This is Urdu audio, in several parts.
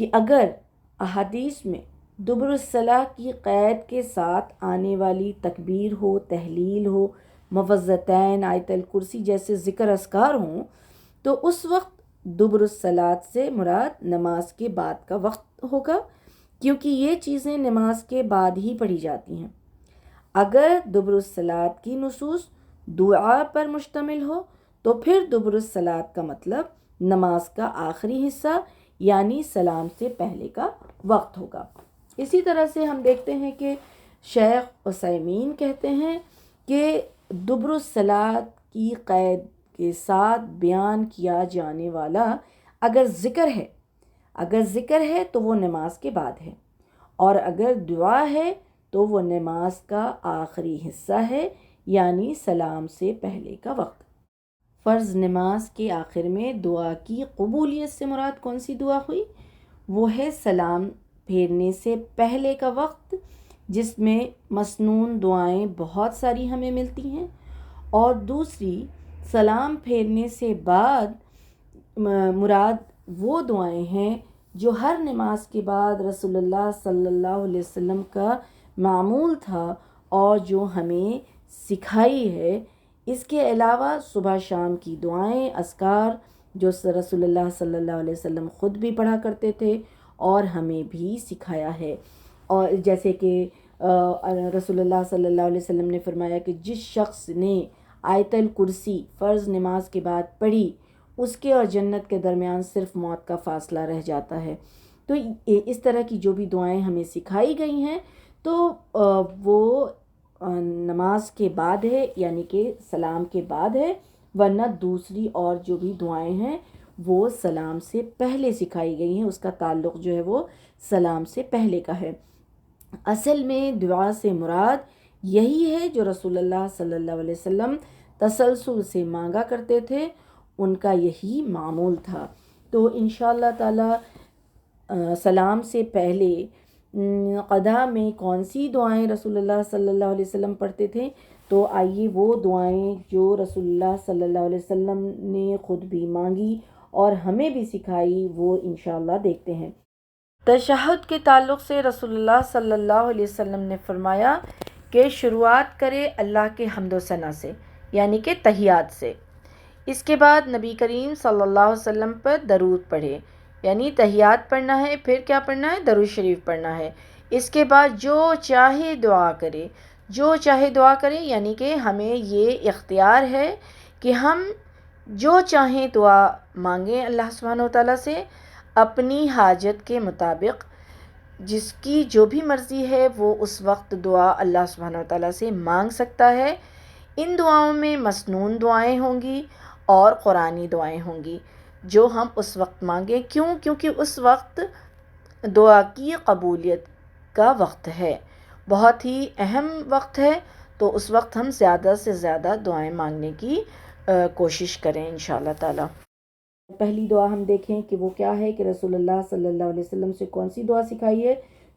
کہ اگر احادیث میں دبر الصلاح کی قید کے ساتھ آنے والی تکبیر ہو، تحلیل ہو، موعظتین، آیت الکرسی جیسے ذکر اذکار ہوں، تو اس وقت دبر الصلاۃ سے مراد نماز کے بعد کا وقت ہوگا، کیونکہ یہ چیزیں نماز کے بعد ہی پڑھی جاتی ہیں۔ اگر دبر الصلاۃ کی نصوص دعا پر مشتمل ہو تو پھر دبر الصلاۃ کا مطلب نماز کا آخری حصہ یعنی سلام سے پہلے کا وقت ہوگا۔ اسی طرح سے ہم دیکھتے ہیں کہ شیخ عثیمین کہتے ہیں کہ دبر الصلاۃ کی قید کے ساتھ بیان کیا جانے والا اگر ذکر ہے تو وہ نماز کے بعد ہے، اور اگر دعا ہے تو وہ نماز کا آخری حصہ ہے یعنی سلام سے پہلے کا وقت۔ فرض نماز کے آخر میں دعا کی قبولیت سے مراد کون سی دعا ہوئی؟ وہ ہے سلام پھیرنے سے پہلے کا وقت، جس میں مسنون دعائیں بہت ساری ہمیں ملتی ہیں، اور دوسری سلام پھیرنے سے بعد مراد وہ دعائیں ہیں جو ہر نماز کے بعد رسول اللہ صلی اللہ علیہ وسلم کا معمول تھا اور جو ہمیں سکھائی ہے۔ اس کے علاوہ صبح شام کی دعائیں، اذکار جو رسول اللہ صلی اللہ علیہ وسلم خود بھی پڑھا کرتے تھے اور ہمیں بھی سکھایا ہے، اور جیسے کہ رسول اللہ صلی اللہ علیہ وسلم نے فرمایا کہ جس شخص نے آیت الکرسی فرض نماز کے بعد پڑھی اس کے اور جنت کے درمیان صرف موت کا فاصلہ رہ جاتا ہے۔ تو اس طرح کی جو بھی دعائیں ہمیں سکھائی گئی ہیں تو وہ نماز کے بعد ہے یعنی کہ سلام کے بعد ہے، ورنہ دوسری اور جو بھی دعائیں ہیں وہ سلام سے پہلے سکھائی گئی ہیں، اس کا تعلق جو ہے وہ سلام سے پہلے کا ہے۔ اصل میں دعا سے مراد یہی ہے جو رسول اللہ صلی اللہ علیہ وسلم تسلسل سے مانگا کرتے تھے، ان کا یہی معمول تھا۔ تو انشاءاللہ تعالی سلام سے پہلے قضا میں کون سی دعائیں رسول اللہ صلی اللہ علیہ وسلم پڑھتے تھے، تو آئیے وہ دعائیں جو رسول اللہ صلی اللہ علیہ وسلم نے خود بھی مانگی اور ہمیں بھی سکھائی وہ انشاءاللہ دیکھتے ہیں۔ تشہد کے تعلق سے رسول اللہ صلی اللہ علیہ وسلم نے فرمایا کہ شروعات کرے اللہ کے حمد و ثنا سے یعنی کہ تحیات سے، اس کے بعد نبی کریم صلی اللہ علیہ وسلم پر درود پڑھے، یعنی تحیات پڑھنا ہے، پھر کیا پڑھنا ہے؟ درود شریف پڑھنا ہے۔ اس کے بعد جو چاہے دعا کرے، یعنی کہ ہمیں یہ اختیار ہے کہ ہم جو چاہیں دعا مانگیں اللہ سبحانہ وتعالیٰ سے اپنی حاجت کے مطابق، جس کی جو بھی مرضی ہے وہ اس وقت دعا اللہ سبحانہ وتعالیٰ سے مانگ سکتا ہے۔ ان دعاؤں میں مسنون دعائیں ہوں گی اور قرآنی دعائیں ہوں گی جو ہم اس وقت مانگیں، کیونکہ اس وقت دعا کی قبولیت کا وقت ہے، بہت ہی اہم وقت ہے، تو اس وقت ہم زیادہ سے زیادہ دعائیں مانگنے کی کوشش کریں انشاءاللہ تعالی۔ پہلی دعا ہم دیکھیں کہ وہ کیا ہے، کہ رسول اللہ صلی اللہ علیہ وسلم سے کون سی دعا سکھائی ہے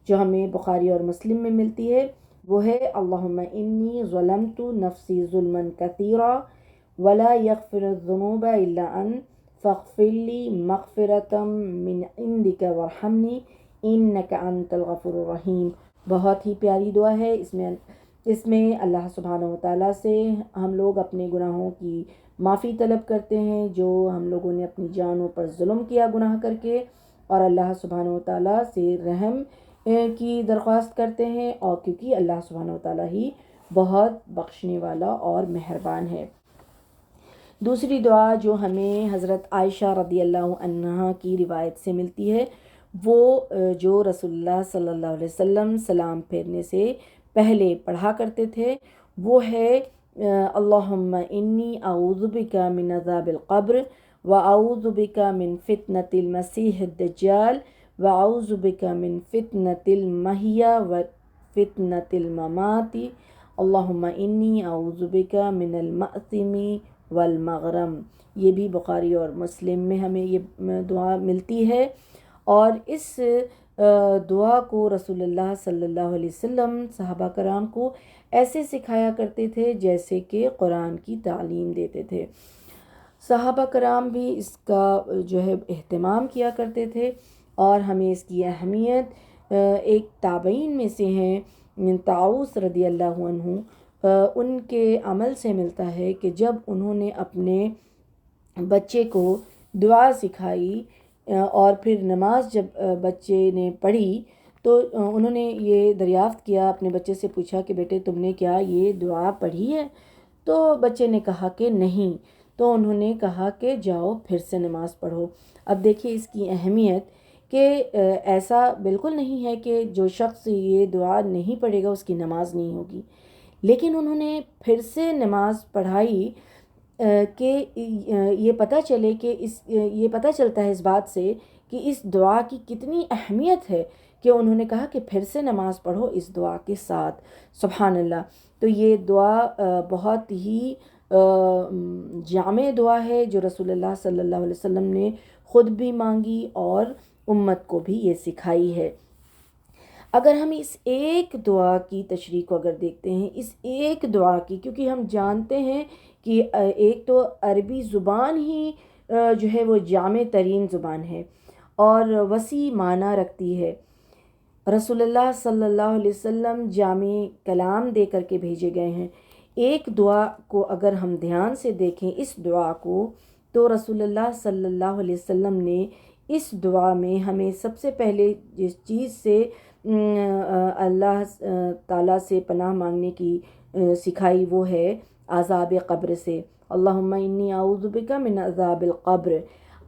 جو ہمیں بخاری اور مسلم میں ملتی ہے، وہ ہے اللہم انی ظلمت نفسی ظلما کثیرا ولا یغفر الذنوب الا انت فاغفر لی مغفرۃ من عندک وارحمنی انک انت الغفور الرحیم۔ بہت ہی پیاری دعا ہے، اس میں اللہ سبحانہ وتعالیٰ سے ہم لوگ اپنے گناہوں کی معافی طلب کرتے ہیں جو ہم لوگوں نے اپنی جانوں پر ظلم کیا گناہ کر کے، اور اللہ سبحانہ وتعالیٰ سے رحم کی درخواست کرتے ہیں، اور کیونکہ اللہ سبحانہ وتعالیٰ ہی بہت بخشنے والا اور مہربان ہے۔ دوسری دعا جو ہمیں حضرت عائشہ رضی اللہ عنہا کی روایت سے ملتی ہے، وہ جو رسول اللہ صلی اللہ علیہ وسلم سلام پھیرنے سے پہلے پڑھا کرتے تھے، وہ ہے اللہم انی اعوذ بک من عذاب القبر واعوذ بک من فتنة المسیح الدجال واعوذ بک من فتنة المحیا وفتنة الممات اللہم انی اعوذ بک من المأثم والمغرم۔ یہ بھی بخاری اور مسلم میں ہمیں یہ دعا ملتی ہے، اور اس دعا کو رسول اللہ صلی اللہ علیہ وسلم صحابہ کرام کو ایسے سکھایا کرتے تھے جیسے کہ قرآن کی تعلیم دیتے تھے۔ صحابہ کرام بھی اس کا جو ہے اہتمام کیا کرتے تھے، اور ہمیں اس کی اہمیت ایک تابعین میں سے ہیں طاؤس رضی اللہ عنہ، ان کے عمل سے ملتا ہے کہ جب انہوں نے اپنے بچے کو دعا سکھائی اور پھر نماز جب بچے نے پڑھی تو انہوں نے یہ دریافت کیا، اپنے بچے سے پوچھا کہ بیٹے تم نے کیا یہ دعا پڑھی ہے؟ تو بچے نے کہا کہ نہیں۔ تو انہوں نے کہا کہ جاؤ پھر سے نماز پڑھو۔ اب دیکھیے اس کی اہمیت کہ ایسا بالکل نہیں ہے کہ جو شخص یہ دعا نہیں پڑھے گا اس کی نماز نہیں ہوگی، لیکن انہوں نے پھر سے نماز پڑھائی کہ یہ پتہ چلے کہ یہ پتہ چلتا ہے اس بات سے کہ اس دعا کی کتنی اہمیت ہے کہ انہوں نے کہا کہ پھر سے نماز پڑھو اس دعا کے ساتھ۔ سبحان اللہ۔ تو یہ دعا بہت ہی جامع دعا ہے جو رسول اللہ صلی اللہ علیہ وسلم نے خود بھی مانگی اور امت کو بھی یہ سکھائی ہے۔ اگر ہم اس ایک دعا کی تشریح کو اگر دیکھتے ہیں، اس ایک دعا کی، کیونکہ ہم جانتے ہیں کہ ایک تو عربی زبان ہی جو ہے وہ جامع ترین زبان ہے اور وسیع معنی رکھتی ہے۔ رسول اللہ صلی اللہ علیہ وسلم جامع کلام دے کر کے بھیجے گئے ہیں۔ ایک دعا کو اگر ہم دھیان سے دیکھیں اس دعا کو، تو رسول اللہ صلی اللہ علیہ وسلم نے اس دعا میں ہمیں سب سے پہلے جس چیز سے اللہ تعالیٰ سے پناہ مانگنے کی سکھائی وہ ہے عذاب قبر سے۔ اللہم انی اعوذ بک من عذاب القبر۔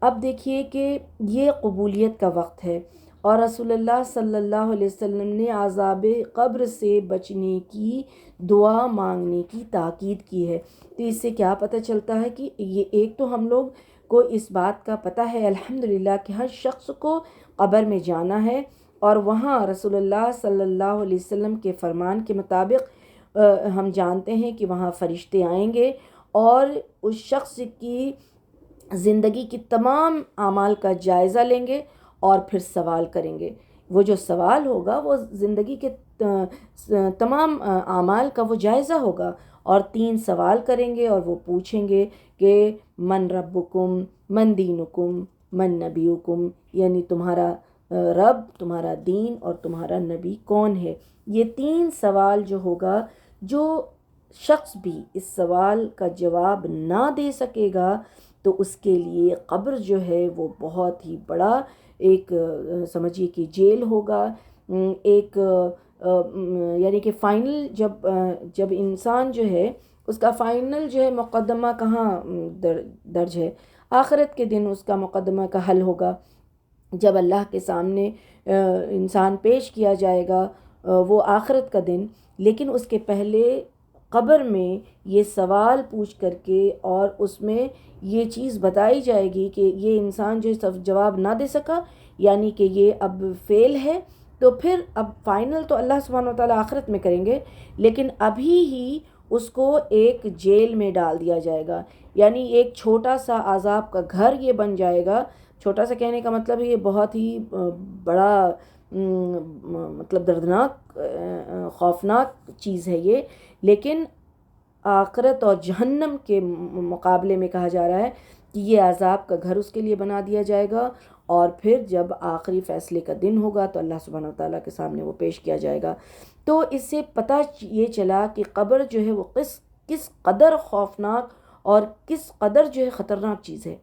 اب دیکھیے کہ یہ قبولیت کا وقت ہے اور رسول اللہ صلی اللہ علیہ وسلم نے عذاب قبر سے بچنے کی دعا مانگنے کی تاکید کی ہے۔ تو اس سے کیا پتہ چلتا ہے کہ یہ ایک تو ہم لوگ کو اس بات کا پتہ ہے الحمدللہ کہ ہر شخص کو قبر میں جانا ہے اور وہاں رسول اللہ صلی اللہ علیہ وسلم کے فرمان کے مطابق ہم جانتے ہیں کہ وہاں فرشتے آئیں گے اور اس شخص کی زندگی کی تمام اعمال کا جائزہ لیں گے اور پھر سوال کریں گے۔ وہ جو سوال ہوگا وہ زندگی کے تمام اعمال کا وہ جائزہ ہوگا اور 3 سوال کریں گے اور وہ پوچھیں گے کہ من ربکم، من دینکم، من نبیکم، یعنی تمہارا رب، تمہارا دین اور تمہارا نبی کون ہے۔ یہ 3 سوال جو ہوگا، جو شخص بھی اس سوال کا جواب نہ دے سکے گا تو اس کے لیے قبر جو ہے وہ بہت ہی بڑا ایک سمجھیے کہ جیل ہوگا، ایک یعنی کہ فائنل جب انسان جو ہے اس کا فائنل جو ہے مقدمہ کہاں درج ہے، آخرت کے دن اس کا مقدمہ کا حل ہوگا جب اللہ کے سامنے انسان پیش کیا جائے گا، وہ آخرت کا دن۔ لیکن اس کے پہلے قبر میں یہ سوال پوچھ کر کے اور اس میں یہ چیز بتائی جائے گی کہ یہ انسان جو جواب نہ دے سکا یعنی کہ یہ اب فیل ہے، تو پھر اب فائنل تو اللہ سبحانہ وتعالیٰ آخرت میں کریں گے، لیکن ابھی ہی اس کو ایک جیل میں ڈال دیا جائے گا، یعنی ایک چھوٹا سا عذاب کا گھر یہ بن جائے گا۔ چھوٹا سا کہنے کا مطلب ہے یہ بہت ہی بڑا مطلب دردناک خوفناک چیز ہے یہ، لیکن آخرت اور جہنم کے مقابلے میں کہا جا رہا ہے کہ یہ عذاب کا گھر اس کے لیے بنا دیا جائے گا اور پھر جب آخری فیصلے کا دن ہوگا تو اللہ سبحانہ وتعالیٰ کے سامنے وہ پیش کیا جائے گا۔ تو اس سے پتہ یہ چلا کہ قبر جو ہے وہ کس قدر خوفناک اور کس قدر جو ہے خطرناک چیز ہے۔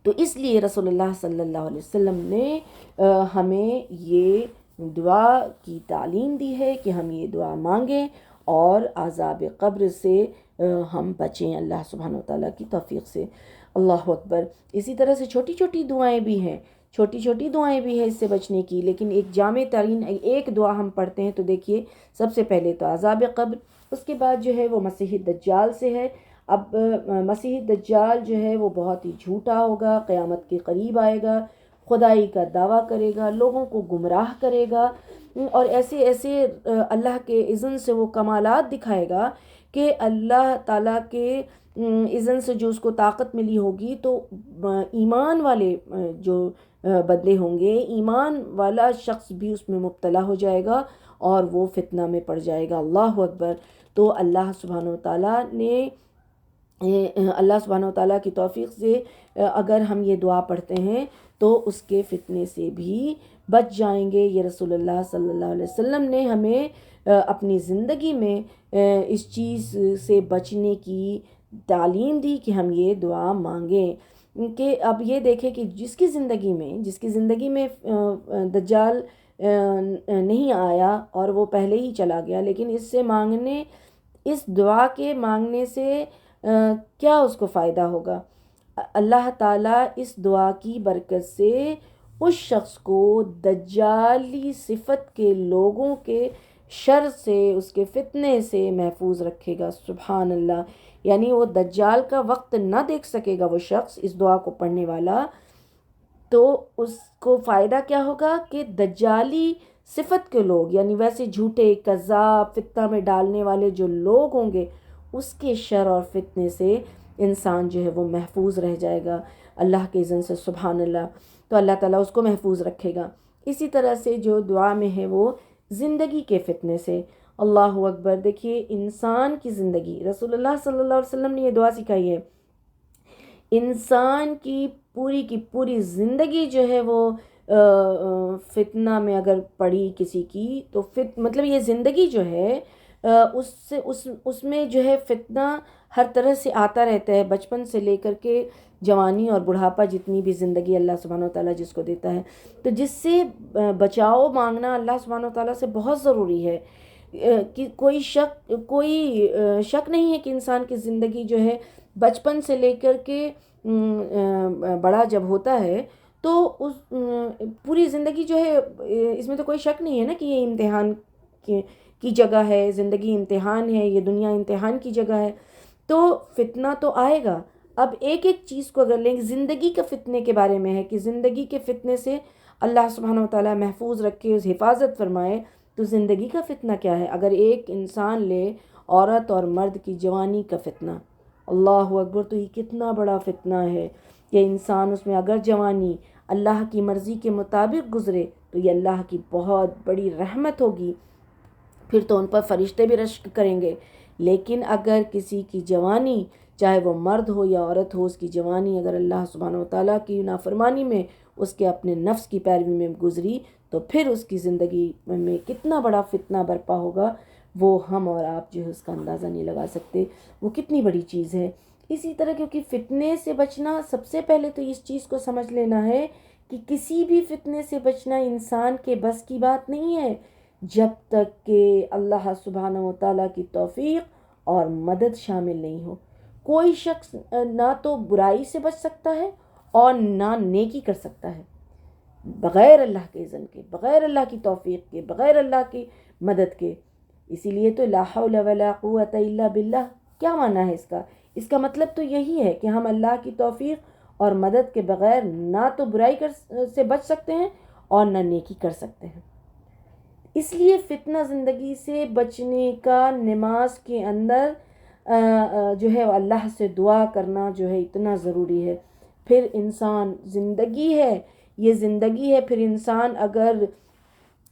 تو اس لیے رسول اللہ صلی اللہ علیہ وسلم نے ہمیں یہ دعا کی تعلیم دی ہے کہ ہم یہ دعا مانگیں اور عذاب قبر سے ہم بچیں اللہ سبحانہ وتعالیٰ کی توفیق سے۔ اللہ اکبر۔ اسی طرح سے چھوٹی چھوٹی دعائیں بھی ہیں، اس سے بچنے کی، لیکن ایک جامع ترین ایک دعا ہم پڑھتے ہیں تو دیکھیے سب سے پہلے تو عذاب قبر، اس کے بعد جو ہے وہ مسیح دجال سے ہے۔ اب مسیح دجال جو ہے وہ بہت ہی جھوٹا ہوگا، قیامت کے قریب آئے گا، خدائی کا دعویٰ کرے گا، لوگوں کو گمراہ کرے گا اور ایسے اللہ کے اذن سے وہ کمالات دکھائے گا کہ اللہ تعالیٰ کے اذن سے جو اس کو طاقت ملی ہوگی تو ایمان والے جو بندے ہوں گے، ایمان والا شخص بھی اس میں مبتلا ہو جائے گا اور وہ فتنہ میں پڑ جائے گا۔ اللہ اکبر۔ تو اللہ سبحانہ وتعالیٰ نے اللہ سبحانہ و تعالیٰ کی توفیق سے اگر ہم یہ دعا پڑھتے ہیں تو اس کے فتنے سے بھی بچ جائیں گے۔ یہ رسول اللہ صلی اللہ علیہ وسلم نے ہمیں اپنی زندگی میں اس چیز سے بچنے کی تعلیم دی کہ ہم یہ دعا مانگیں۔ کہ اب یہ دیکھیں کہ جس کی زندگی میں دجال نہیں آیا اور وہ پہلے ہی چلا گیا، لیکن اس دعا کے مانگنے سے کیا اس کو فائدہ ہوگا؟ اللہ تعالیٰ اس دعا کی برکت سے اس شخص کو دجالی صفت کے لوگوں کے شر سے، اس کے فتنے سے محفوظ رکھے گا۔ سبحان اللہ! یعنی وہ دجال کا وقت نہ دیکھ سکے گا وہ شخص، اس دعا کو پڑھنے والا، تو اس کو فائدہ کیا ہوگا کہ دجالی صفت کے لوگ، یعنی ویسے جھوٹے کذاب فتنہ میں ڈالنے والے جو لوگ ہوں گے، اس کے شر اور فتنے سے انسان جو ہے وہ محفوظ رہ جائے گا اللہ کے اذن سے۔ سبحان اللہ! تو اللہ تعالیٰ اس کو محفوظ رکھے گا۔ اسی طرح سے جو دعا میں ہے وہ زندگی کے فتنے سے۔ اللہ اکبر! دیکھیے انسان کی زندگی، رسول اللہ صلی اللہ علیہ وسلم نے یہ دعا سکھائی ہے، انسان کی پوری زندگی جو ہے وہ فتنہ میں اگر پڑی کسی کی، تو مطلب یہ زندگی جو ہے اس میں جو ہے فتنہ ہر طرح سے آتا رہتا ہے، بچپن سے لے کر کے جوانی اور بڑھاپا، جتنی بھی زندگی اللہ سبحانہ و تعالیٰ جس کو دیتا ہے، تو جس سے بچاؤ مانگنا اللہ سبحانہ و تعالیٰ سے بہت ضروری ہے۔ کہ کوئی شک نہیں ہے کہ انسان کی زندگی جو ہے بچپن سے لے کر کے بڑا جب ہوتا ہے تو اس پوری زندگی جو ہے، اس میں تو کوئی شک نہیں ہے نا کہ یہ امتحان کی جگہ ہے، زندگی امتحان ہے، یہ دنیا امتحان کی جگہ ہے، تو فتنہ تو آئے گا۔ اب ایک چیز کو اگر لیں، زندگی کے فتنے کے بارے میں ہے کہ زندگی کے فتنے سے اللہ سبحانہ و تعالیٰ محفوظ رکھے، حفاظت فرمائے۔ تو زندگی کا فتنہ کیا ہے؟ اگر ایک انسان لے عورت اور مرد کی جوانی کا فتنہ، اللہ اکبر! تو یہ کتنا بڑا فتنہ ہے کہ انسان اس میں اگر جوانی اللہ کی مرضی کے مطابق گزرے تو یہ اللہ کی بہت بڑی رحمت ہوگی، پھر تو ان پر فرشتے بھی رشک کریں گے۔ لیکن اگر کسی کی جوانی، چاہے وہ مرد ہو یا عورت ہو، اس کی جوانی اگر اللہ سبحانہ و تعالیٰ کی نافرمانی میں، اس کے اپنے نفس کی پیروی میں گزری، تو پھر اس کی زندگی میں کتنا بڑا فتنہ برپا ہوگا، وہ ہم اور آپ جو ہے اس کا اندازہ نہیں لگا سکتے، وہ کتنی بڑی چیز ہے۔ اسی طرح کیونکہ فتنے سے بچنا، سب سے پہلے تو اس چیز کو سمجھ لینا ہے کہ کسی بھی فتنے سے بچنا انسان کے بس کی بات نہیں ہے، جب تک کہ اللہ سبحانہ و تعالیٰ کی توفیق اور مدد شامل نہیں ہو۔ کوئی شخص نہ تو برائی سے بچ سکتا ہے اور نہ نیکی کر سکتا ہے بغیر اللہ کے اذن کے، بغیر اللہ کی توفیق کے، بغیر اللہ کی مدد کے۔ اسی لیے تو لا حول ولا قوت الا باللہ، کیا معنی ہے اس کا؟ اس کا مطلب تو یہی ہے کہ ہم اللہ کی توفیق اور مدد کے بغیر نہ تو برائی سے بچ سکتے ہیں اور نہ نیکی کر سکتے ہیں۔ اس لیے فتنہ زندگی سے بچنے کا نماز کے اندر جو ہے اللہ سے دعا کرنا جو ہے اتنا ضروری ہے۔ پھر انسان زندگی ہے، یہ زندگی ہے، پھر انسان اگر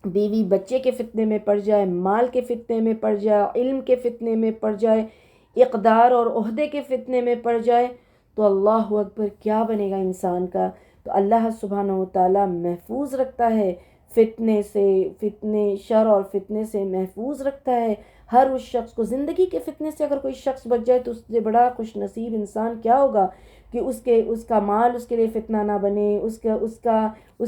بیوی بچے کے فتنے میں پڑ جائے، مال کے فتنے میں پڑ جائے، علم کے فتنے میں پڑ جائے، اقدار اور عہدے کے فتنے میں پڑ جائے، تو اللہ اکبر کیا بنے گا انسان کا؟ تو اللہ سبحانہ و تعالیٰ محفوظ رکھتا ہے فتنے سے، شر اور فتنے سے محفوظ رکھتا ہے ہر اس شخص کو۔ زندگی کے فتنے سے اگر کوئی شخص بچ جائے تو اس سے بڑا خوش نصیب انسان کیا ہوگا کہ اس کا مال اس کے لیے فتنہ نہ بنے، اس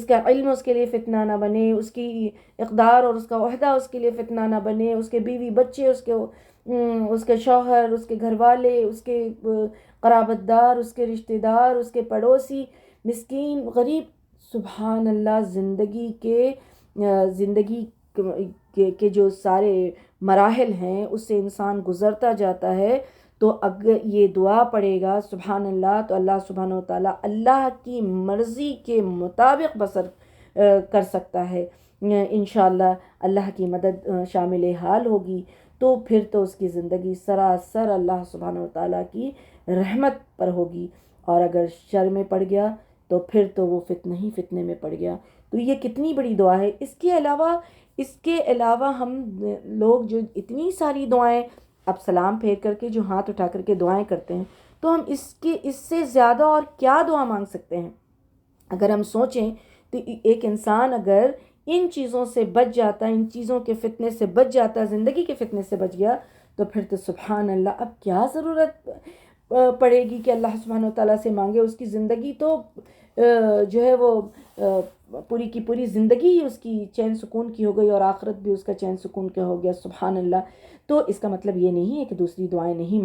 کا علم اس کے لیے فتنہ نہ بنے، اس کی اقدار اور اس کا عہدہ اس کے لیے فتنہ نہ بنے، اس کے بیوی بچے، اس کے شوہر، اس کے گھر والے، اس کے قرابت دار، اس کے رشتہ دار، اس کے پڑوسی، مسکین، غریب۔ سبحان اللہ! زندگی کے جو سارے مراحل ہیں اس سے انسان گزرتا جاتا ہے، تو اگر یہ دعا پڑھے گا سبحان اللہ، تو اللہ سبحانہ و تعالیٰ اللہ کی مرضی کے مطابق بسر کر سکتا ہے۔ انشاءاللہ اللہ کی مدد شامل حال ہوگی، تو پھر تو اس کی زندگی سراسر اللہ سبحانہ و تعالیٰ کی رحمت پر ہوگی، اور اگر شر میں پڑ گیا تو پھر تو وہ فتنے میں پڑ گیا۔ تو یہ کتنی بڑی دعا ہے۔ اس کے علاوہ ہم لوگ جو اتنی ساری دعائیں، اب سلام پھیر کر کے جو ہاتھ اٹھا کر کے دعائیں کرتے ہیں، تو ہم اس سے زیادہ اور کیا دعا مانگ سکتے ہیں؟ اگر ہم سوچیں تو ایک انسان اگر ان چیزوں سے بچ جاتا ہے، ان چیزوں کے فتنے سے بچ جاتا ہے، زندگی کے فتنے سے بچ گیا، تو پھر تو سبحان اللہ، اب کیا ضرورت پڑے گی کہ اللہ سبحانہ وتعالیٰ سے مانگے؟ اس کی زندگی تو جو ہے وہ پوری کی پوری زندگی ہی اس کی چین سکون کی ہو گئی، اور آخرت بھی اس کا چین سکون کا ہو گیا، سبحان اللہ۔ تو اس کا مطلب یہ نہیں ہے کہ دوسری دعائیں نہیں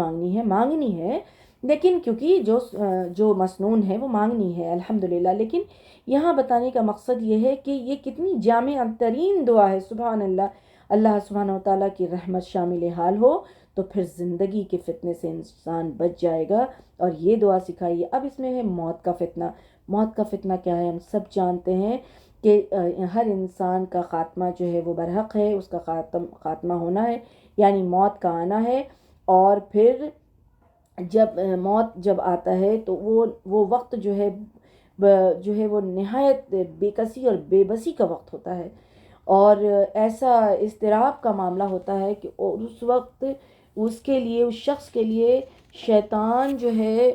مانگنی ہے، لیکن کیونکہ جو مسنون ہے وہ مانگنی ہے الحمدللہ۔ لیکن یہاں بتانے کا مقصد یہ ہے کہ یہ کتنی جامع ترین دعا ہے، سبحان اللہ۔ اللہ سبحانہ وتعالیٰ کی رحمت شامل حال ہو تو پھر زندگی کے فتنے سے انسان بچ جائے گا، اور یہ دعا سکھائیے۔ اب اس میں ہے موت کا فتنہ۔ موت کا فتنہ کیا ہے؟ ہم سب جانتے ہیں کہ ہر انسان کا خاتمہ جو ہے وہ برحق ہے، اس کا خاتمہ ہونا ہے، یعنی موت کا آنا ہے۔ اور پھر موت جب آتا ہے تو وہ وقت جو ہے وہ نہایت بے کسی اور بے بسی کا وقت ہوتا ہے، اور ایسا اضطراب کا معاملہ ہوتا ہے کہ اس وقت اس کے لیے، اس شخص کے لیے شیطان جو ہے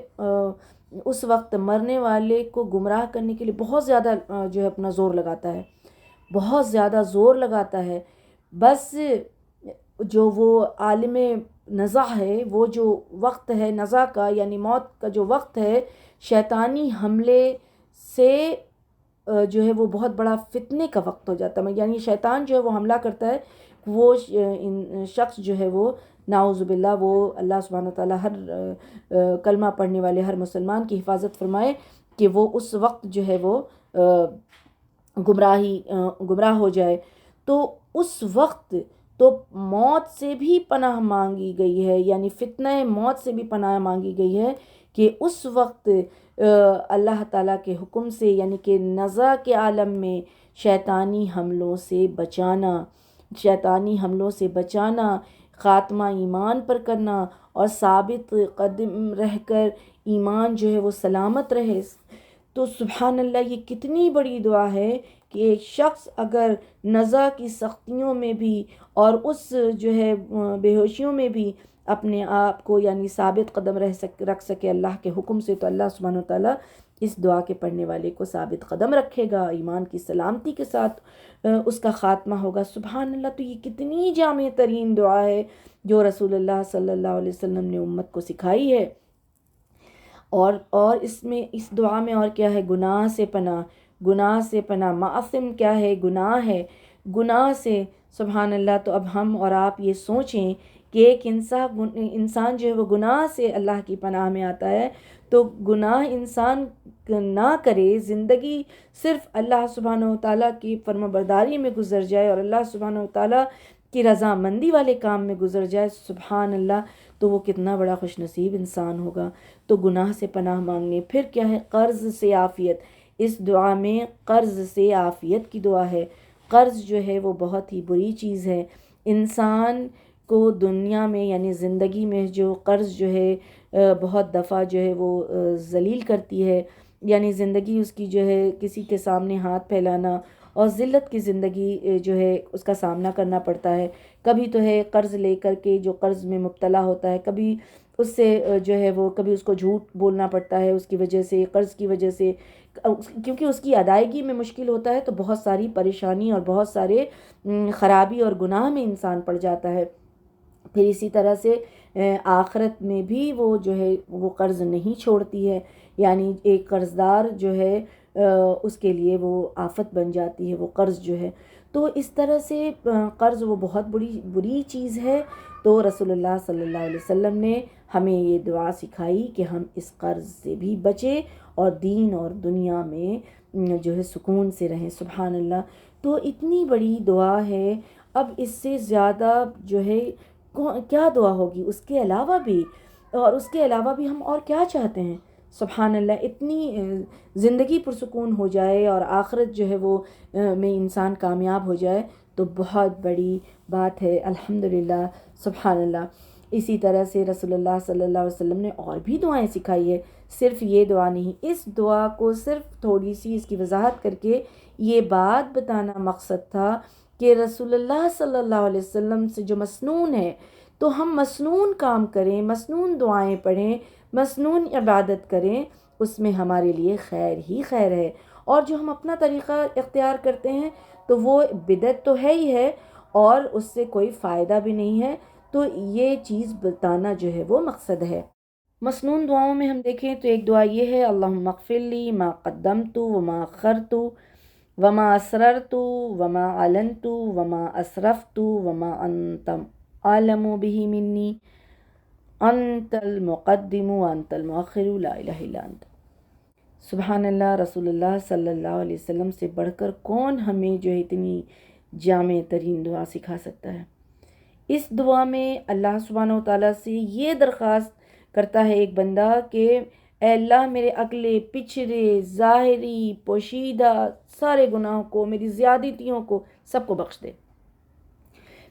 اس وقت مرنے والے کو گمراہ کرنے کے لیے بہت زیادہ جو ہے اپنا زور لگاتا ہے، بہت زیادہ زور لگاتا ہے۔ بس جو وہ عالم نزع ہے، وہ جو وقت ہے نزع کا، یعنی موت کا جو وقت ہے، شیطانی حملے سے جو ہے وہ بہت بڑا فتنے کا وقت ہو جاتا ہے، یعنی شیطان جو ہے وہ حملہ کرتا ہے، وہ شخص جو ہے وہ نعوذ باللہ، وہ اللہ سبحانہ وتعالیٰ ہر کلمہ پڑھنے والے ہر مسلمان کی حفاظت فرمائے کہ وہ اس وقت جو ہے وہ گمراہ ہو جائے۔ تو اس وقت تو موت سے بھی پناہ مانگی گئی ہے، یعنی فتنہ موت سے بھی پناہ مانگی گئی ہے کہ اس وقت اللہ تعالیٰ کے حکم سے، یعنی کہ نزع کے عالم میں شیطانی حملوں سے بچانا، خاتمہ ایمان پر کرنا، اور ثابت قدم رہ کر ایمان جو ہے وہ سلامت رہے۔ تو سبحان اللہ، یہ کتنی بڑی دعا ہے کہ ایک شخص اگر نزع کی سختیوں میں بھی اور اس جو ہے بے ہوشیوں میں بھی اپنے آپ کو یعنی ثابت قدم رکھ سکے اللہ کے حکم سے، تو اللہ سبحانہ وتعالیٰ اس دعا کے پڑھنے والے کو ثابت قدم رکھے گا، ایمان کی سلامتی کے ساتھ اس کا خاتمہ ہوگا۔ سبحان اللہ، تو یہ کتنی جامع ترین دعا ہے جو رسول اللہ صلی اللہ علیہ وسلم نے امت کو سکھائی ہے۔ اور اس دعا میں اور کیا ہے؟ گناہ سے پناہ۔ معصم کیا ہے؟ گناہ ہے، گناہ سے۔ سبحان اللہ، تو اب ہم اور آپ یہ سوچیں کہ ایک انسان جو ہے وہ گناہ سے اللہ کی پناہ میں آتا ہے، تو گناہ انسان نہ کرے، زندگی صرف اللہ سبحانہ وتعالیٰ کی فرما برداری میں گزر جائے اور اللہ سبحانہ وتعالیٰ کی رضامندی والے کام میں گزر جائے، سبحان اللہ، تو وہ کتنا بڑا خوش نصیب انسان ہوگا۔ تو گناہ سے پناہ مانگنے۔ پھر کیا ہے؟ قرض سے عافیت۔ اس دعا میں قرض سے عافیت کی دعا ہے۔ قرض جو ہے وہ بہت ہی بری چیز ہے۔ انسان کو دنیا میں یعنی زندگی میں جو قرض جو ہے بہت دفعہ جو ہے وہ ذلیل کرتی ہے، یعنی زندگی اس کی جو ہے کسی کے سامنے ہاتھ پھیلانا اور ذلت کی زندگی جو ہے اس کا سامنا کرنا پڑتا ہے۔ کبھی تو ہے قرض لے کر کے جو قرض میں مبتلا ہوتا ہے، کبھی اس سے جو ہے وہ کبھی اس کو جھوٹ بولنا پڑتا ہے اس کی وجہ سے، قرض کی وجہ سے، کیونکہ اس کی ادائیگی میں مشکل ہوتا ہے، تو بہت ساری پریشانی اور بہت سارے خرابی اور گناہ میں انسان پڑ جاتا ہے۔ پھر اسی طرح سے آخرت میں بھی وہ جو ہے وہ قرض نہیں چھوڑتی ہے، یعنی ایک قرض دار جو ہے اس کے لیے وہ آفت بن جاتی ہے وہ قرض جو ہے۔ تو اس طرح سے قرض وہ بہت بری چیز ہے۔ تو رسول اللہ صلی اللہ علیہ وسلم نے ہمیں یہ دعا سکھائی کہ ہم اس قرض سے بھی بچیں اور دین اور دنیا میں جو ہے سکون سے رہیں، سبحان اللہ۔ تو اتنی بڑی دعا ہے، اب اس سے زیادہ جو ہے کیا دعا ہوگی؟ اس کے علاوہ بھی ہم اور کیا چاہتے ہیں؟ سبحان اللہ، اتنی زندگی پرسکون ہو جائے اور آخرت جو ہے وہ میں انسان کامیاب ہو جائے، تو بہت بڑی بات ہے، الحمدللہ، سبحان اللہ۔ اسی طرح سے رسول اللہ صلی اللہ علیہ وسلم نے اور بھی دعائیں سکھائی ہے، صرف یہ دعا نہیں۔ اس دعا کو صرف تھوڑی سی اس کی وضاحت کر کے یہ بات بتانا مقصد تھا کہ رسول اللہ صلی اللہ علیہ وسلم سے جو مسنون ہے، تو ہم مسنون کام کریں، مسنون دعائیں پڑھیں، مصنون عبادت کریں اس میں ہمارے لیے خیر ہی خیر ہے، اور جو ہم اپنا طریقہ اختیار کرتے ہیں تو وہ بدعت تو ہے ہی ہے، اور اس سے کوئی فائدہ بھی نہیں ہے، تو یہ چیز بتانا جو ہے وہ مقصد ہے۔ مصنون دعاؤں میں ہم دیکھیں تو ایک دعا یہ ہے، اللہم اغفر لی ما قدمت وما اخرت وما اسررت وما اعلنت وما اسرفت وما انت عالم به منی انت المقدم وانت المؤخر لا الہ الا انت۔ سبحان اللہ، رسول اللہ صلی اللہ علیہ وسلم سے بڑھ کر کون ہمیں جو ہے اتنی جامع ترین دعا سکھا سکتا ہے۔ اس دعا میں اللہ سبحانہ و تعالیٰ سے یہ درخواست کرتا ہے ایک بندہ کہ اے اللہ میرے اگلے پچھلے ظاہری پوشیدہ سارے گناہوں کو، میری زیادتیوں کو سب کو بخش دے،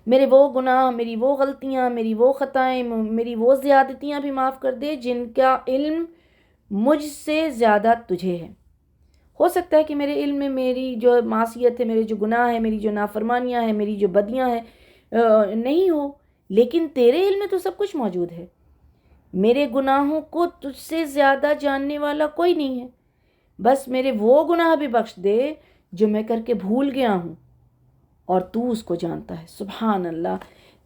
میرے وہ گناہ، میری وہ غلطیاں، میری وہ خطائیں، میری وہ زیادتیاں بھی معاف کر دے جن کا علم مجھ سے زیادہ تجھے ہے۔ ہو سکتا ہے کہ میرے علم میں میری جو معصیت ہے، میرے جو گناہ ہے، میری جو نافرمانیاں ہیں، میری جو بدیاں ہیں نہیں ہو، لیکن تیرے علم میں تو سب کچھ موجود ہے۔ میرے گناہوں کو تجھ سے زیادہ جاننے والا کوئی نہیں ہے، بس میرے وہ گناہ بھی بخش دے جو میں کر کے بھول گیا ہوں، اور تو اس کو جانتا ہے۔ سبحان اللہ۔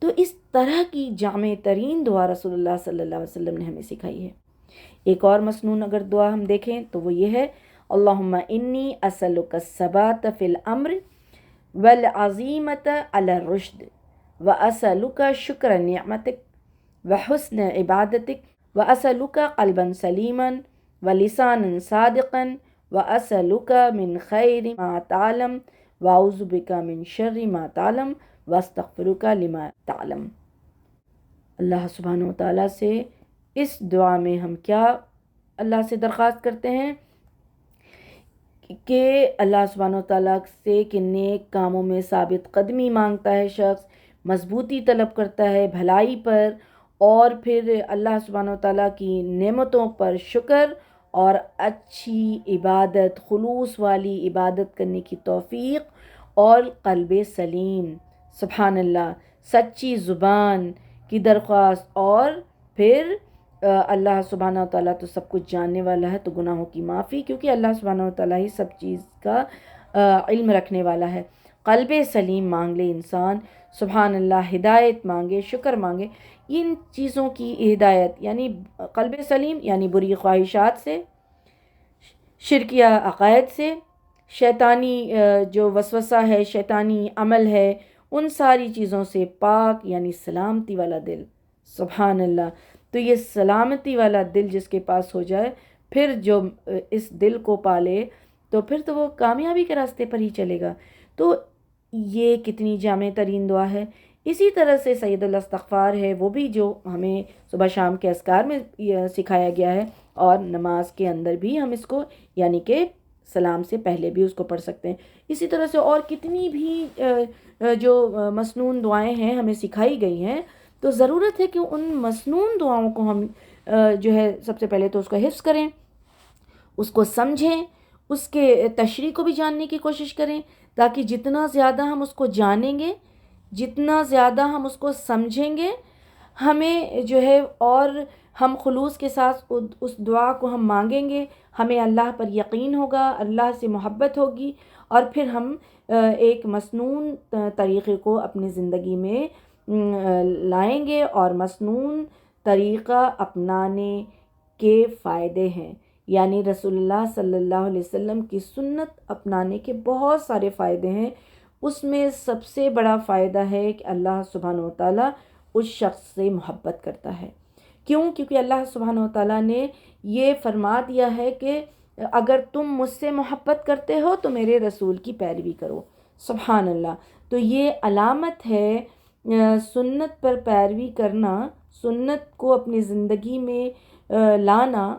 تو اس طرح کی جامع ترین دعا رسول اللہ صلی اللہ علیہ وسلم نے ہمیں سکھائی ہے۔ ایک اور مسنون اگر دعا ہم دیکھیں تو وہ یہ ہے، اللہم انی اسألک الثبات فی الامر والعزیمت علی الرشد واسألک شکر نعمتک وحسن عبادتک واسألک قلبا سلیما ولسانا صادقا واسألک من خیر ما تعلم واعوذ بک من شر ما تعلم واستغفرک لما تعلم۔ اللہ سبحانہ و تعالیٰ سے اس دعا میں ہم کیا اللہ سے درخواست کرتے ہیں کہ اللہ سبحانہ و تعالیٰ سے کہ نیک کاموں میں ثابت قدمی مانگتا ہے شخص، مضبوطی طلب کرتا ہے بھلائی پر، اور پھر اللہ سبحانہ و تعالیٰ کی نعمتوں پر شکر اور اچھی عبادت، خلوص والی عبادت کرنے کی توفیق اور قلب سلیم، سبحان اللہ، سچی زبان کی درخواست، اور پھر اللہ سبحانہ وتعالیٰ تو سب کچھ جاننے والا ہے تو گناہوں کی معافی، کیونکہ اللہ سبحانہ وتعالیٰ ہی سب چیز کا علم رکھنے والا ہے۔ قلب سلیم مانگ لے انسان، سبحان اللہ، ہدایت مانگے، شکر مانگے، ان چیزوں کی ہدایت یعنی قلب سلیم یعنی بری خواہشات سے، شرکیہ عقائد سے، شیطانی جو وسوسہ ہے، شیطانی عمل ہے، ان ساری چیزوں سے پاک یعنی سلامتی والا دل، سبحان اللہ۔ تو یہ سلامتی والا دل جس کے پاس ہو جائے، پھر جو اس دل کو پالے تو پھر تو وہ کامیابی کے راستے پر ہی چلے گا۔ تو یہ کتنی جامع ترین دعا ہے۔ اسی طرح سے سید الاستغفار ہے، وہ بھی جو ہمیں صبح شام کے اذکار میں سکھایا گیا ہے، اور نماز کے اندر بھی ہم اس کو یعنی کہ سلام سے پہلے بھی اس کو پڑھ سکتے ہیں۔ اسی طرح سے اور کتنی بھی جو مسنون دعائیں ہیں ہمیں سکھائی گئی ہیں، تو ضرورت ہے کہ ان مسنون دعاؤں کو ہم جو ہے سب سے پہلے تو اس کو حفظ کریں، اس کو سمجھیں، اس کے تشریح کو بھی جاننے کی کوشش کریں، تاکہ جتنا زیادہ ہم اس کو جانیں گے، جتنا زیادہ ہم اس کو سمجھیں گے، ہمیں جو ہے اور ہم خلوص کے ساتھ اس دعا کو ہم مانگیں گے، ہمیں اللہ پر یقین ہوگا، اللہ سے محبت ہوگی، اور پھر ہم ایک مسنون طریقے کو اپنی زندگی میں لائیں گے، اور مسنون طریقہ اپنانے کے فائدے ہیں، یعنی رسول اللہ صلی اللہ علیہ وسلم کی سنت اپنانے کے بہت سارے فائدے ہیں۔ اس میں سب سے بڑا فائدہ ہے کہ اللہ سبحانہ و تعالیٰ اس شخص سے محبت کرتا ہے۔ کیوں؟ کیونکہ اللہ سبحانہ و تعالیٰ نے یہ فرما دیا ہے کہ اگر تم مجھ سے محبت کرتے ہو تو میرے رسول کی پیروی کرو، سبحان اللہ۔ تو یہ علامت ہے سنت پر پیروی کرنا، سنت کو اپنی زندگی میں لانا،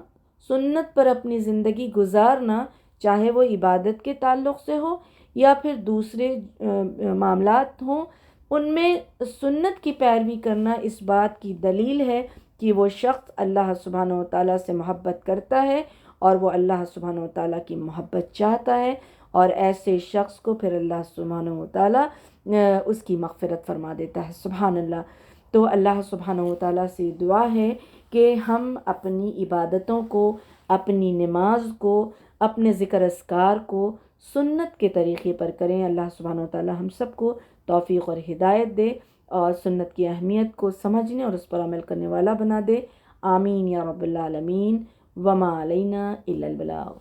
سنت پر اپنی زندگی گزارنا، چاہے وہ عبادت کے تعلق سے ہو یا پھر دوسرے معاملات ہوں، ان میں سنت کی پیروی کرنا اس بات کی دلیل ہے کہ وہ شخص اللہ سبحانہ و تعالیٰ سے محبت کرتا ہے، اور وہ اللہ سبحانہ و تعالیٰ کی محبت چاہتا ہے، اور ایسے شخص کو پھر اللہ سبحانہ و تعالیٰ اس کی مغفرت فرما دیتا ہے، سبحان اللہ۔ تو اللہ سبحانہ و تعالیٰ سے دعا ہے کہ ہم اپنی عبادتوں کو، اپنی نماز کو، اپنے ذکر اذکار کو سنت کے طریقے پر کریں۔ اللہ سبحانہ وتعالی ہم سب کو توفیق اور ہدایت دے اور سنت کی اہمیت کو سمجھنے اور اس پر عمل کرنے والا بنا دے۔ آمین یا رب العالمین۔ وما علینا الا البلاغ۔